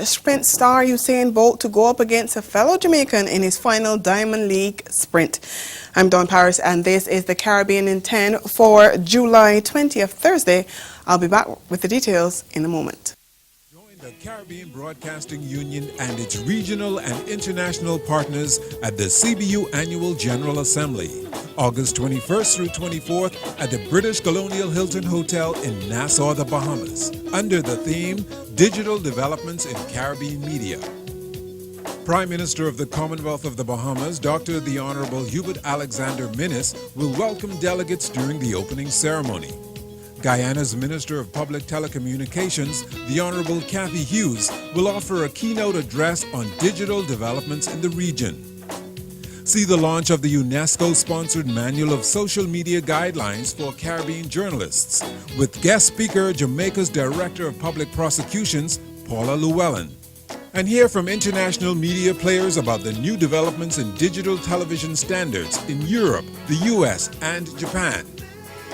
Sprint star Usain Bolt to go up against a fellow Jamaican in his final Diamond League sprint. I'm Dawn Paris, and this is the Caribbean in 10 for July 20th, Thursday. I'll be back with the details in a moment. Join the Caribbean Broadcasting Union and its regional and international partners at the CBU Annual General Assembly, August 21st through 24th at the British Colonial Hilton Hotel in Nassau, the Bahamas, under the theme Digital Developments in Caribbean Media. Prime Minister of the Commonwealth of the Bahamas, Dr. the Honorable Hubert Alexander Minnis, will welcome delegates during the opening ceremony. Guyana's Minister of Public Telecommunications, the Honorable Kathy Hughes, will offer a keynote address on digital developments in the region. See the launch of the UNESCO-sponsored Manual of Social Media Guidelines for Caribbean Journalists, with guest speaker Jamaica's Director of Public Prosecutions, Paula Llewellyn. And hear from international media players about the new developments in digital television standards in Europe, the US, and Japan.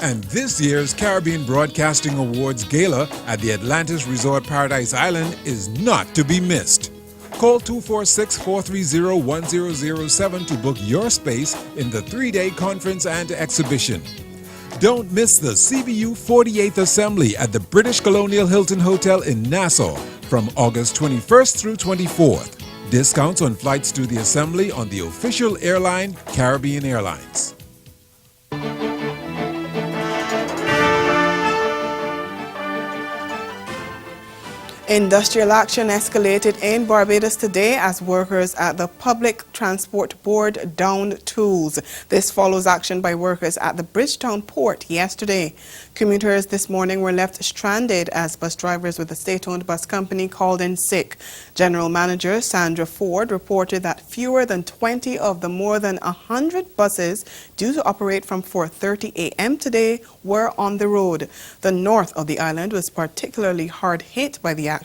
And this year's Caribbean Broadcasting Awards Gala at the Atlantis Resort Paradise Island is not to be missed. Call 246-430-1007 to book your space in the 3-day conference and exhibition. Don't miss the CBU 48th Assembly at the British Colonial Hilton Hotel in Nassau from August 21st through 24th. Discounts on flights to the Assembly on the official airline, Caribbean Airlines. Industrial action escalated in Barbados today as workers at the Public Transport Board downed tools. This follows action by workers at the Bridgetown port yesterday. Commuters this morning were left stranded as bus drivers with the state-owned bus company called in sick. General Manager Sandra Ford reported that fewer than 20 of the more than 100 buses due to operate from 4:30 a.m. today were on the road. The north of the island was particularly hard hit by the action,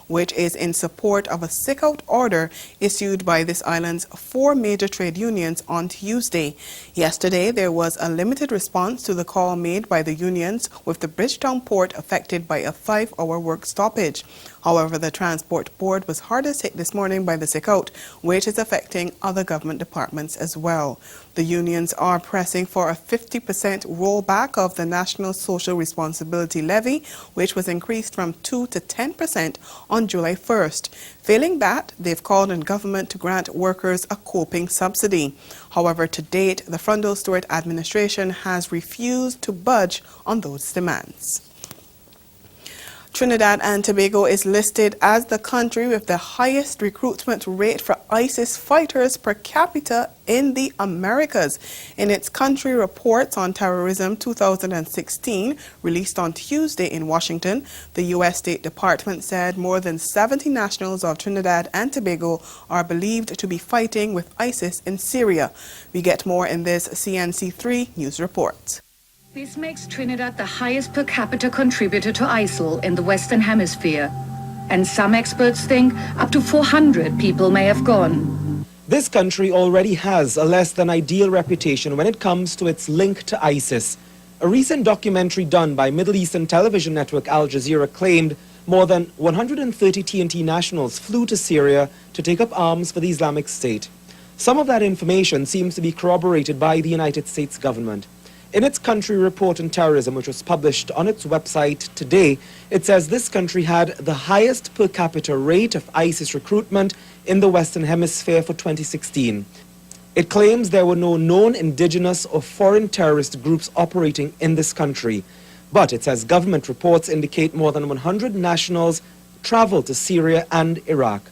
which is in support of a sick-out order issued by this island's 4 major trade unions on Tuesday. Yesterday, there was a limited response to the call made by the unions, with the Bridgetown port affected by a 5-hour work stoppage. However, the Transport Board was hardest hit this morning by the sick-out, which is affecting other government departments as well. The unions are pressing for a 50% rollback of the National Social Responsibility Levy, which was increased from 2 to 10% on July 1st. Failing that, they've called on government to grant workers a coping subsidy. However, to date, the Frundle Stewart administration has refused to budge on those demands. Trinidad and Tobago is listed as the country with the highest recruitment rate for ISIS fighters per capita in the Americas. In its Country Reports on Terrorism 2016, released on Tuesday in Washington, the U.S. State Department said more than 70 nationals of Trinidad and Tobago are believed to be fighting with ISIS in Syria. We get more in this CNC3 news report. This makes Trinidad the highest per capita contributor to ISIL in the Western Hemisphere. And some experts think up to 400 people may have gone. This country already has a less than ideal reputation when it comes to its link to ISIS. A recent documentary done by Middle Eastern television network Al Jazeera claimed more than 130 TNT nationals flew to Syria to take up arms for the Islamic State. Some of that information seems to be corroborated by the United States government. In its Country Report on Terrorism, which was published on its website today, it says this country had the highest per capita rate of ISIS recruitment in the Western Hemisphere for 2016. It claims there were no known indigenous or foreign terrorist groups operating in this country. But it says government reports indicate more than 100 nationals traveled to Syria and Iraq.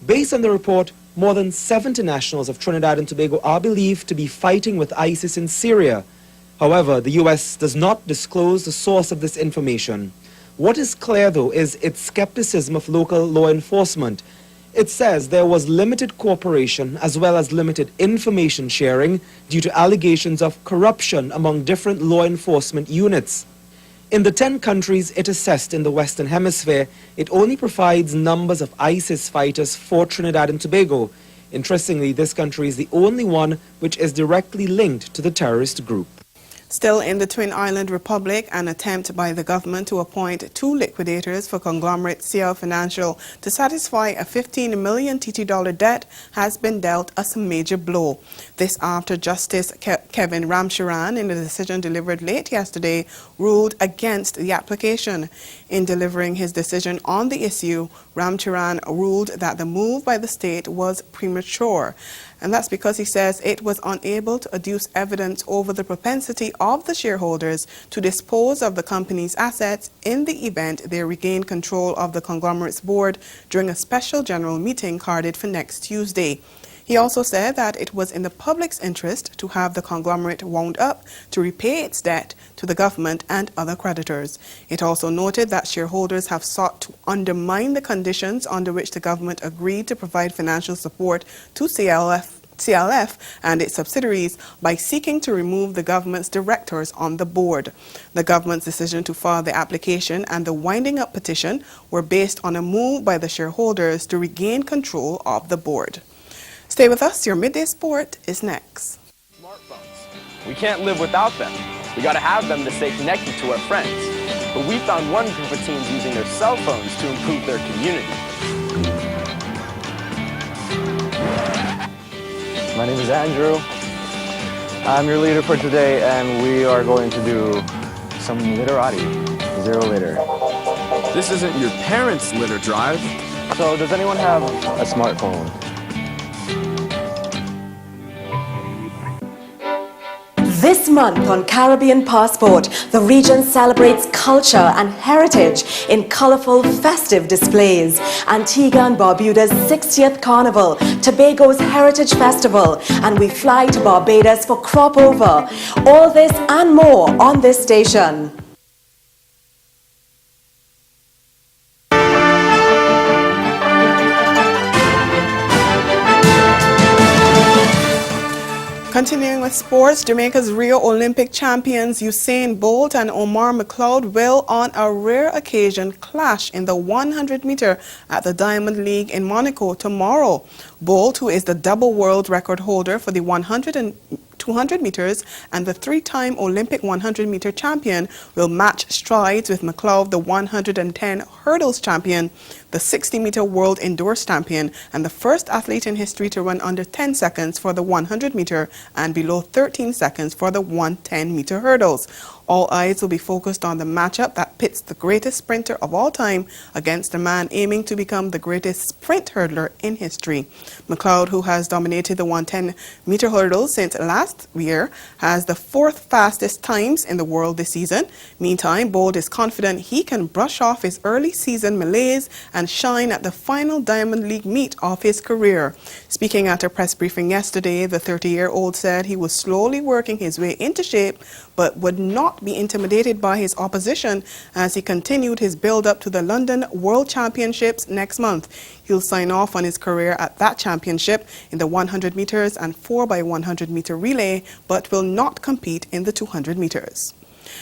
Based on the report, more than 70 nationals of Trinidad and Tobago are believed to be fighting with ISIS in Syria. However, the U.S. does not disclose the source of this information. What is clear, though, is its skepticism of local law enforcement. It says there was limited cooperation as well as limited information sharing due to allegations of corruption among different law enforcement units. In the 10 countries it assessed in the Western Hemisphere, it only provides numbers of ISIS fighters for Trinidad and Tobago. Interestingly, this country is the only one which is directly linked to the terrorist group. Still in the Twin Island Republic, an attempt by the government to appoint 2 liquidators for conglomerate CL Financial to satisfy a $15 million TT debt has been dealt a major blow. This after Justice Kevin Ramcharan, in a decision delivered late yesterday, ruled against the application. In delivering his decision on the issue, Ramcharan ruled that the move by the state was premature. And that's because he says it was unable to adduce evidence over the propensity of the shareholders to dispose of the company's assets in the event they regain control of the conglomerate's board during a special general meeting carded for next Tuesday. He also said that it was in the public's interest to have the conglomerate wound up to repay its debt to the government and other creditors. It also noted that shareholders have sought to undermine the conditions under which the government agreed to provide financial support to CLF and its subsidiaries by seeking to remove the government's directors on the board. The government's decision to file the application and the winding up petition were based on a move by the shareholders to regain control of the board. Stay with us, your Midday Sport is next. Smartphones. We can't live without them. We gotta have them to stay connected to our friends. But we found one group of teens using their cell phones to improve their community. My name is Andrew. I'm your leader for today, and we are going to do some literati. 0 litter. This isn't your parents' litter drive. So does anyone have a smartphone? This month on Caribbean Passport, the region celebrates culture and heritage in colorful, festive displays. Antigua and Barbuda's 60th Carnival, Tobago's Heritage Festival, and we fly to Barbados for Crop Over. All this and more on this station. Continuing with sports, Jamaica's Rio Olympic champions Usain Bolt and Omar McLeod will on a rare occasion clash in the 100-meter at the Diamond League in Monaco tomorrow. Bolt, who is the double world record holder for the 100 and 200 meters and the 3-time Olympic 100-meter champion, will match strides with McLeod, the 110 hurdles champion, the 60-meter world indoor champion, and the first athlete in history to run under 10 seconds for the 100-meter and below 13 seconds for the 110-meter hurdles. All eyes will be focused on the matchup that pits the greatest sprinter of all time against a man aiming to become the greatest sprint hurdler in history. McLeod, who has dominated the 110-meter hurdles since last year, has the 4th fastest times in the world this season. Meantime, Bolt is confident he can brush off his early season malaise and shine at the final Diamond League meet of his career. Speaking at a press briefing yesterday, the 30-year-old said he was slowly working his way into shape but would not be intimidated by his opposition as he continued his build-up to the London World Championships next month. He'll sign off on his career at that championship in the 100 meters and 4x100 meter relay, but will not compete in the 200 meters.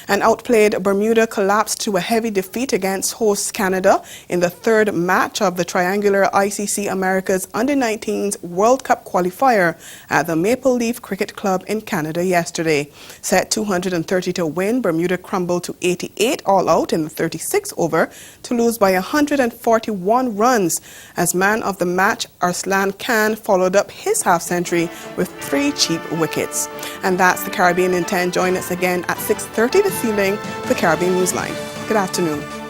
An outplayed Bermuda collapsed to a heavy defeat against host Canada in the 3rd match of the triangular ICC Americas Under-19s World Cup qualifier at the Maple Leaf Cricket Club in Canada yesterday. Set 230 to win, Bermuda crumbled to 88 all out in the 36th over to lose by 141 runs as man of the match Arslan Khan followed up his half-century with 3 cheap wickets. And that's the Caribbean in 10. Join us again at 6:30 this evening for Caribbean Newsline. Good afternoon.